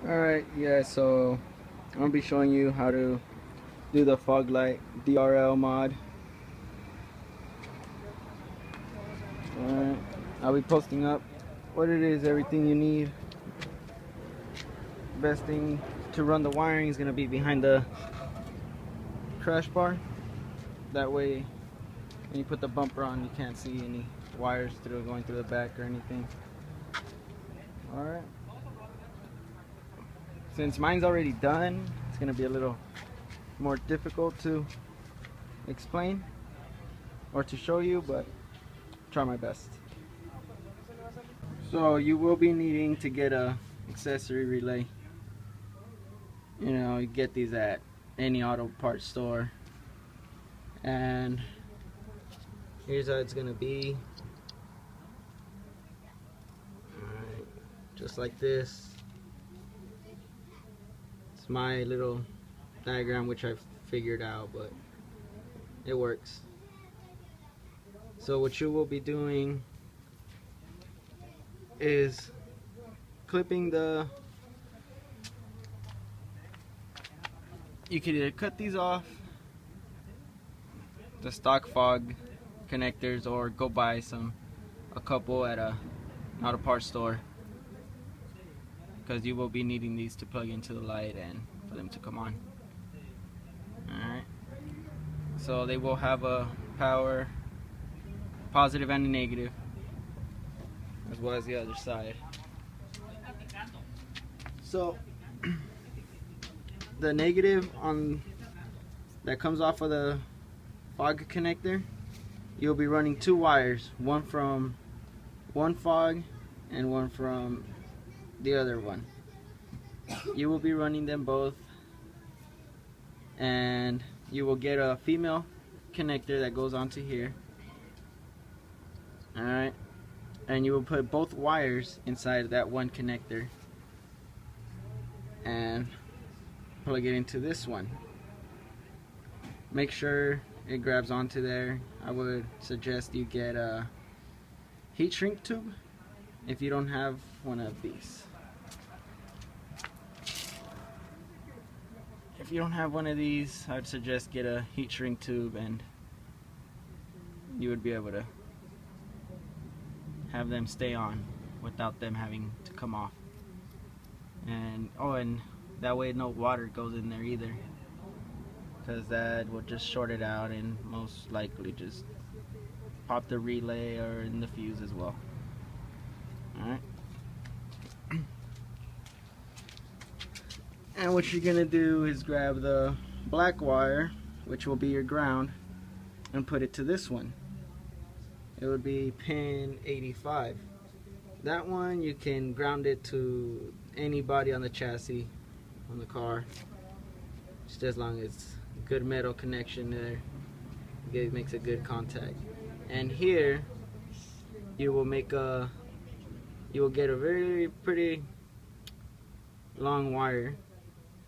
Alright, yeah, so I'm gonna be showing you how to do the fog light DRL mod. Alright, I'll be posting up what it is, everything you need. Best thing to run the wiring is gonna be behind the crash bar. That way when you put the bumper on, you can't see any wires going through the back or anything. Alright. Since mine's already done, it's gonna be a little more difficult to explain or to show you, but try my best. So you will be needing to get a accessory relay. You know, you get these at any auto parts store, and here's how it's gonna be. Alright, just like this. It's my little diagram which I've figured out, but it works. So what you will be doing is clipping you can either cut these off, the stock fog connectors, or go buy a couple at an auto parts store, because you will be needing these to plug into the light and for them to come on. Alright, so they will have a power, positive and a negative, as well as the other side. So the negative on that comes off of the fog connector, you'll be running two wires, one from one fog and one from the other one. You will be running them both, and you will get a female connector that goes onto here. Alright, and you will put both wires inside that one connector and plug it into this one. Make sure it grabs onto there. I would suggest you get a heat shrink tube if you don't have one of these. If you don't have one of these, I'd suggest get a heat shrink tube, and you would be able to have them stay on without them having to come off. And and that way no water goes in there either, because that will just short it out and most likely just pop the relay or in the fuse as well. Alright. And what you're gonna do is grab the black wire, which will be your ground, and put it to this one. It would be pin 85. That one you can ground it to any body on the chassis on the car, just as long as good metal connection there. It makes a good contact. And here you will get a very pretty long wire,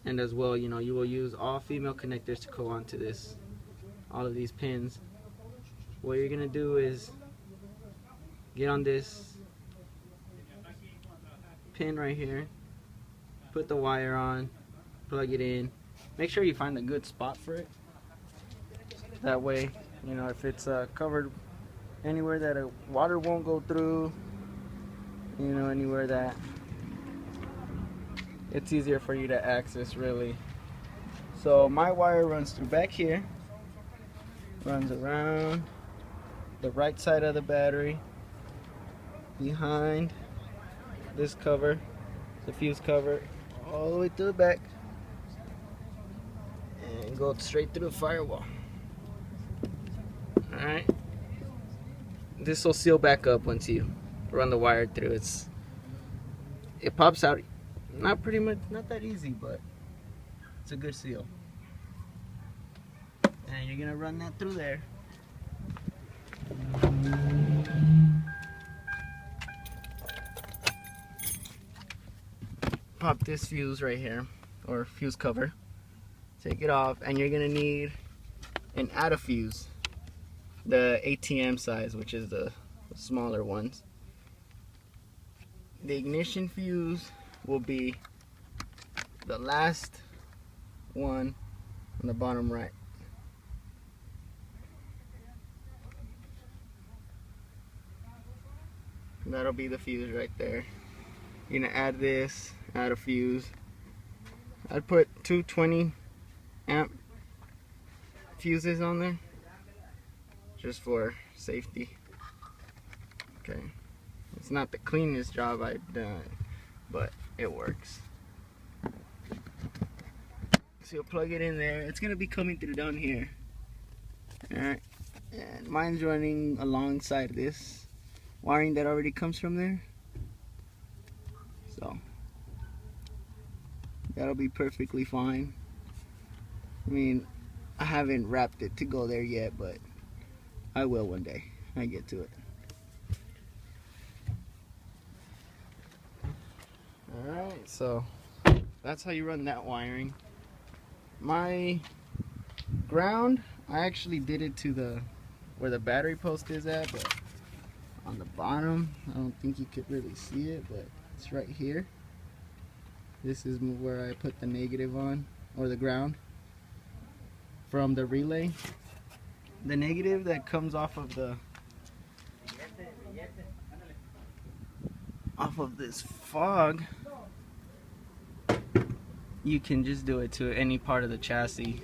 and as well, you know, you will use all female connectors to go onto this, all of these pins. What you're gonna do is get on this pin right here, put the wire on, plug it in. Make sure you find a good spot for it. That way, you know, if it's covered anywhere that water won't go through, you know, anywhere that it's easier for you to access, really. So my wire runs through back here, runs around the right side of the battery, behind this cover, the fuse cover, all the way to the back, and go straight through the firewall. Alright, this will seal back up once you run the wire through. It pops out, not that easy, but it's a good seal. And you're gonna run that through there. Pop this fuse right here, or fuse cover. Take it off, and you're gonna need an add a fuse, the ATM size, which is the smaller ones. The ignition fuse will be the last one on the bottom right. And that'll be the fuse right there. You're gonna add this, add a fuse. I'd put 220 amp fuses on there just for safety. Okay, it's not the cleanest job I've done, but it works. So you'll plug it in there. It's gonna be coming through down here. Alright, and mine's running alongside this wiring that already comes from there. So that'll be perfectly fine. I mean, I haven't wrapped it to go there yet, but I will one day. I get to it. Alright, so that's how you run that wiring. My ground, I actually did it to the where the battery post is at, but on the bottom, I don't think you could really see it, but it's right here. This is where I put the negative on, or the ground, from the relay. The negative that comes off of this fog, you can just do it to any part of the chassis.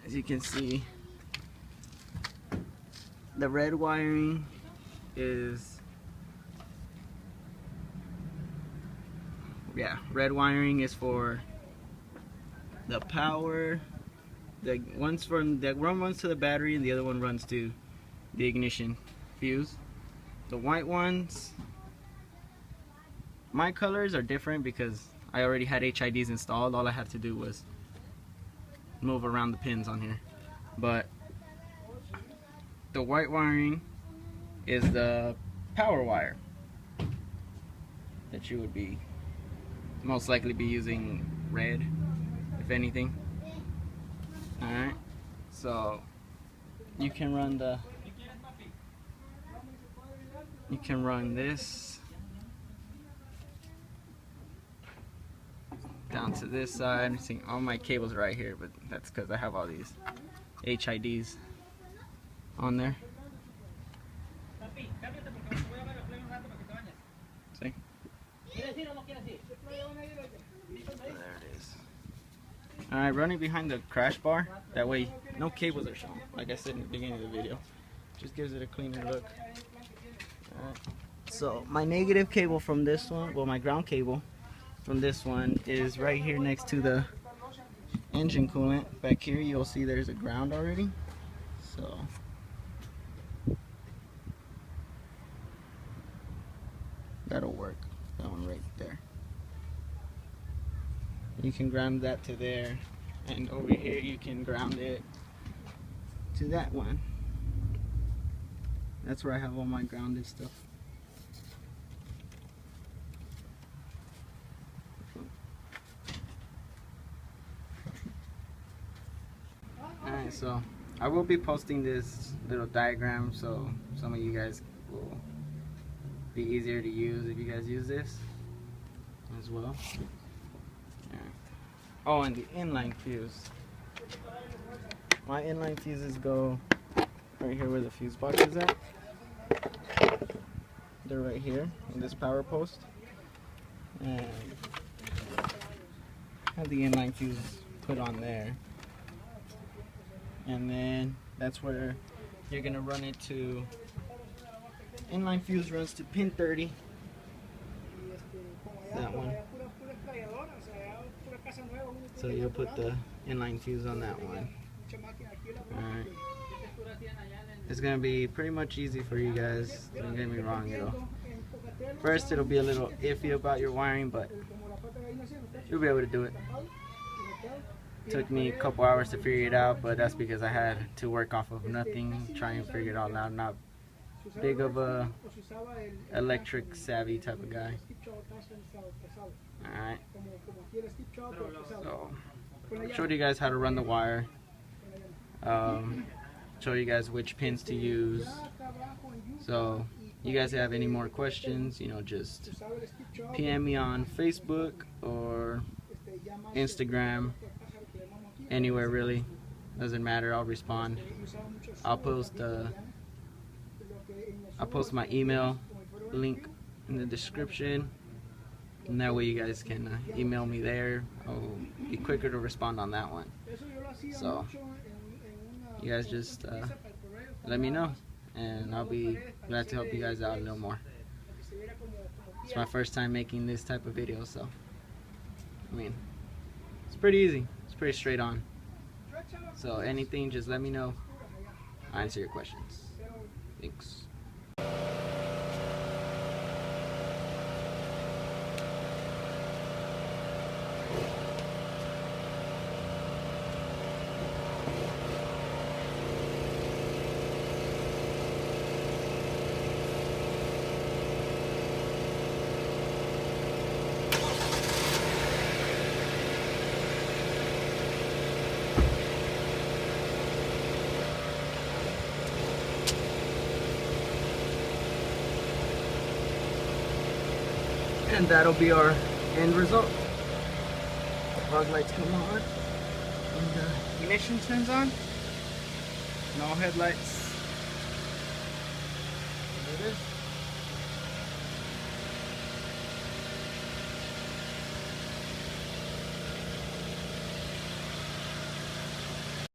As you can see, the red wiring is for the power. One runs to the battery and the other one runs to the ignition fuse. The white ones, my colors are different because I already had HIDs installed. All I had to do was move around the pins on here. But the white wiring is the power wire that you would be most likely be using red, if anything. Alright, so you can run this down to this side. See, all my cables right here, but that's because I have all these HIDs on there. See? There it is. Alright, running behind the crash bar, that way no cables are shown, like I said in the beginning of the video. Just gives it a cleaner look. Alright, so my negative cable from this one, well, my ground cable from this one is right here next to the engine coolant. Back here you'll see there's a ground already, so that'll work. That one right there. You can ground that to there, and over here you can ground it to that one. That's where I have all my grounded stuff. Alright, so I will be posting this little diagram so some of you guys will be easier to use if you guys use this as well. Oh, and the inline fuse. My inline fuses go right here where the fuse box is at. They're right here in this power post. And have the inline fuse put on there. And then that's where you're gonna run it to. Inline fuse runs to pin 30. That one. So you'll put the inline fuse on that one. Alright. It's gonna be pretty much easy for you guys. Don't get me wrong, first it'll be a little iffy about your wiring, but you'll be able to do it. Took me a couple hours to figure it out, but that's because I had to work off of nothing, try and figure it all out. Not big of a electric savvy type of guy. Alright, so showed you guys how to run the wire, show you guys which pins to use. So you guys have any more questions, you know, just PM me on Facebook or Instagram, anywhere really, doesn't matter, I'll respond. I'll post my email link in the description, and that way you guys can email me there. I'll be quicker to respond on that one. So you guys just let me know, and I'll be glad to help you guys out a little more. It's my first time making this type of video, so I mean, it's pretty easy, it's pretty straight on. So anything, just let me know. I'll answer your questions. Thanks. And that'll be our end result. Fog lights come on, and the ignition turns on. No headlights. There it is.